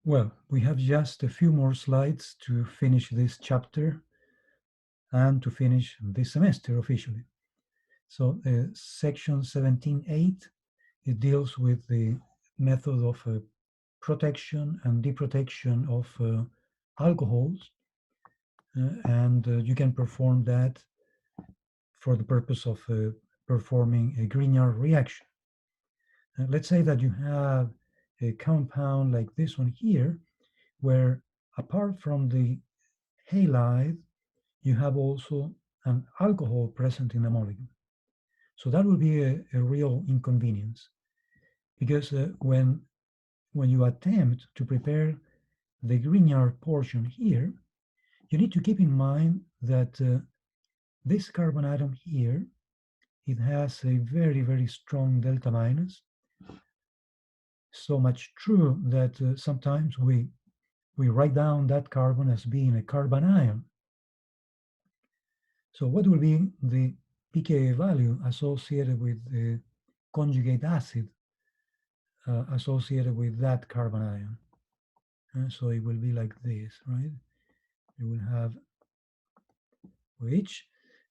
Well, we have just a few more slides to finish this chapter and to finish this semester officially. So section 17.8, it deals with the method of protection and deprotection of alcohols. And you can perform that for the purpose of performing a Grignard reaction. Let's say that you have a compound like this one here, where apart from the halide, you have also an alcohol present in the molecule. So that will be a real inconvenience, because when you attempt to prepare the Grignard portion here, you need to keep in mind that this carbon atom here, it has a very, very strong delta minus. So much true that sometimes we write down that carbon as being a carbon ion. So what will be the pKa value associated with the conjugate acid associated with that carbon ion? So it will be like this, right? You will have OH,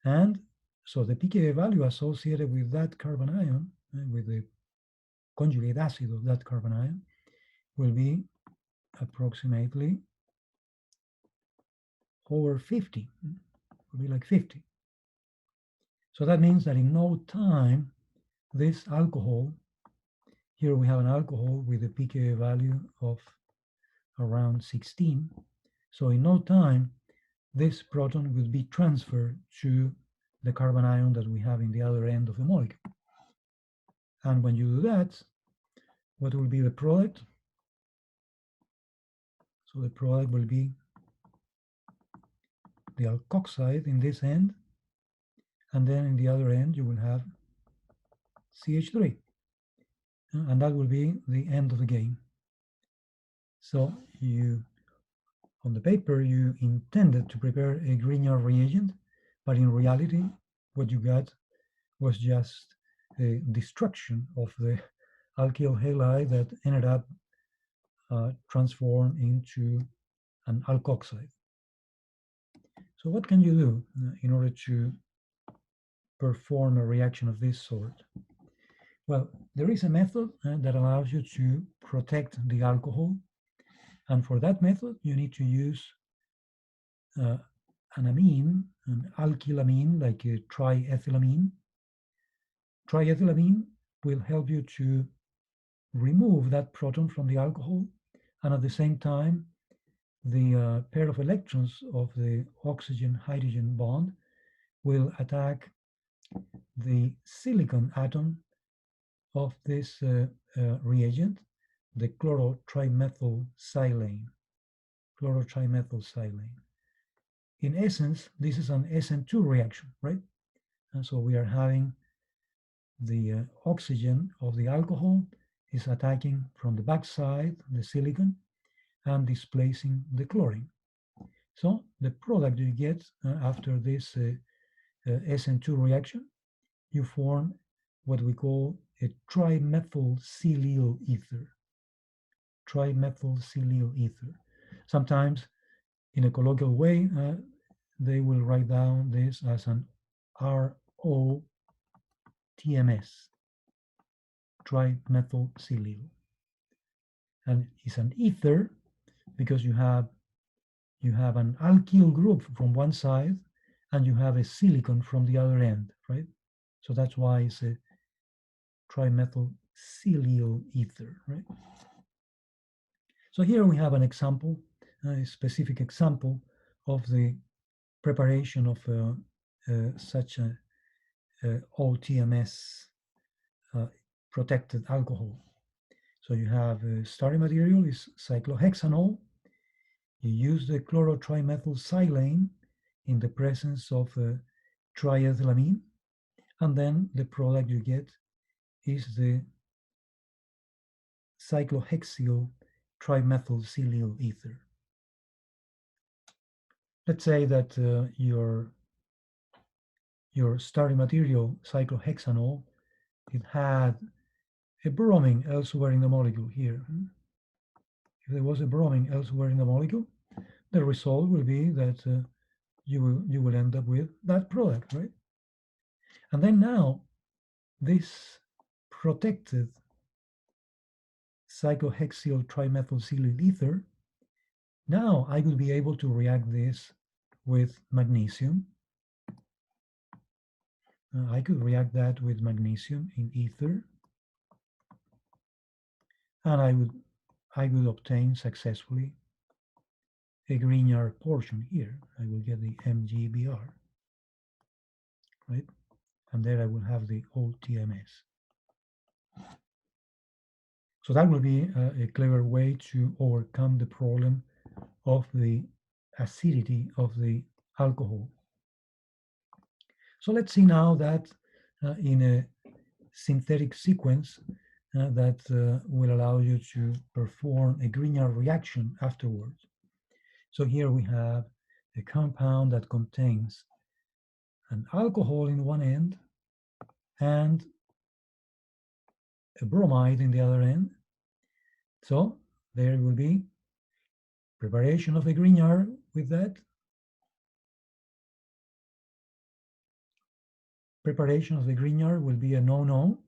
and so the pKa value associated with that carbon ion, with the conjugate acid of that carbon ion, will be approximately over 50. Will be like 50. So that means that in no time, this alcohol, here we have an alcohol with a pKa value of around 16. So in no time, this proton will be transferred to the carbon ion that we have in the other end of the molecule. And when you do that, what will be the product? So the product will be the alkoxide in this end, and then in the other end you will have CH3, and that will be the end of the game. So you, on the paper, you intended to prepare a Grignard reagent, but in reality, what you got was just a destruction of the alkyl halide that ended up transformed into an alkoxide. So what can you do in order to perform a reaction of this sort? Well, there is a method that allows you to protect the alcohol. And for that method, you need to use an amine, an alkylamine, like a triethylamine. Triethylamine will help you to remove that proton from the alcohol, and at the same time, the pair of electrons of the oxygen-hydrogen bond will attack the silicon atom of this reagent, the chlorotrimethylsilane. Chlorotrimethylsilane. In essence, this is an SN2 reaction, right? And so we are having the oxygen of the alcohol is attacking from the backside the silicon and displacing the chlorine. So the product you get after this SN2 reaction, you form what we call a trimethylsilyl ether. Trimethylsilyl ether. Sometimes, in a colloquial way, they will write down this as an ROTMS, trimethylsilyl. And it's an ether because you have an alkyl group from one side and you have a silicon from the other end, right? So that's why it's a trimethylsilyl ether, right? So here we have an example, a specific example of the preparation of such a OTMS protected alcohol. So you have starting material is cyclohexanol. You use the chlorotrimethylsilane in the presence of triethylamine, and then the product you get is the cyclohexyl trimethylsilyl ether. Let's say that your starting material, cyclohexanol, it had a bromine elsewhere in the molecule here. if there was a bromine elsewhere in the molecule, the result will be that you will end up with that product, right? And then now this protected cyclohexyl trimethylsilyl ether, now I will be able to react this with magnesium. I could react that with magnesium in ether, and I would obtain successfully a Grignard portion here. I will get the MgBr, right? And there I will have the OTMS. So that will be a clever way to overcome the problem of the acidity of the alcohol. So let's see now that in a synthetic sequence that will allow you to perform a Grignard reaction afterwards. So here we have a compound that contains an alcohol in one end and a bromide in the other end. So there will be preparation of the Grignard with that. Preparation of the Grignard will be a no-no.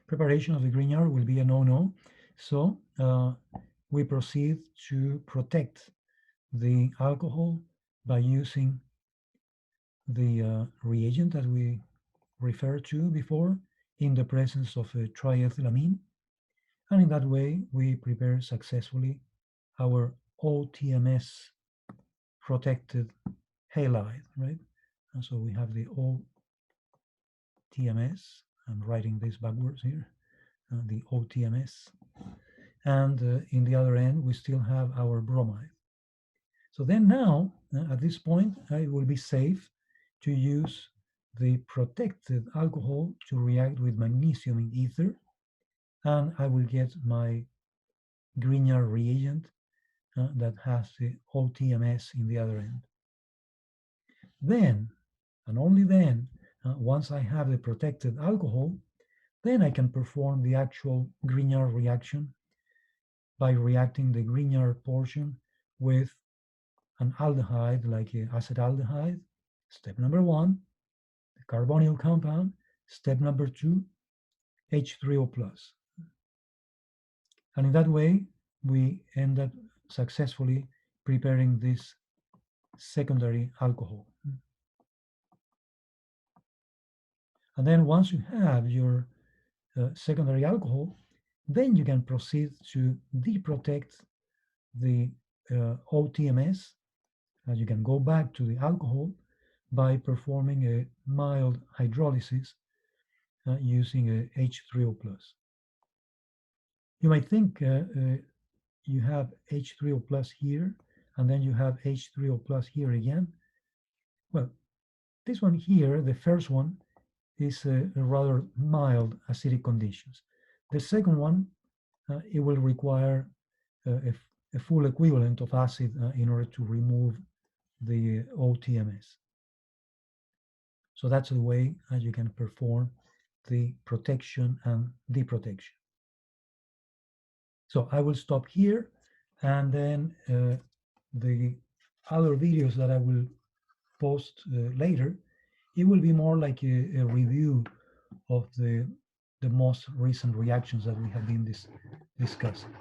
Preparation of the Grignard will be a no-no. So we proceed to protect the alcohol by using the reagent that we referred to before in the presence of a triethylamine. And in that way, we prepare successfully our OTMS protected halide, right? And so we have the OTMS. I'm writing this backwards here, the OTMS. And in the other end, we still have our bromide. So then now, at this point, it will be safe to use the protected alcohol to react with magnesium in ether, and I will get my Grignard reagent that has the OTMS in the other end. Then, and only then, once I have the protected alcohol, then I can perform the actual Grignard reaction by reacting the Grignard portion with an aldehyde like acetaldehyde, step number 1, the carbonyl compound, step number 2, H3O+. And in that way, we end up successfully preparing this secondary alcohol. And then once you have your secondary alcohol, then you can proceed to deprotect the OTMS, and you can go back to the alcohol by performing a mild hydrolysis using a H3O+. You might think you have H3O+ here, and then you have H3O+ here again. Well, this one here, the first one, is a rather mild acidic conditions. The second one, it will require a full equivalent of acid in order to remove the OTMS. So that's the way you can perform the protection and deprotection. So I will stop here, and then the other videos that I will post later, it will be more like a review of the most recent reactions that we have been discussing.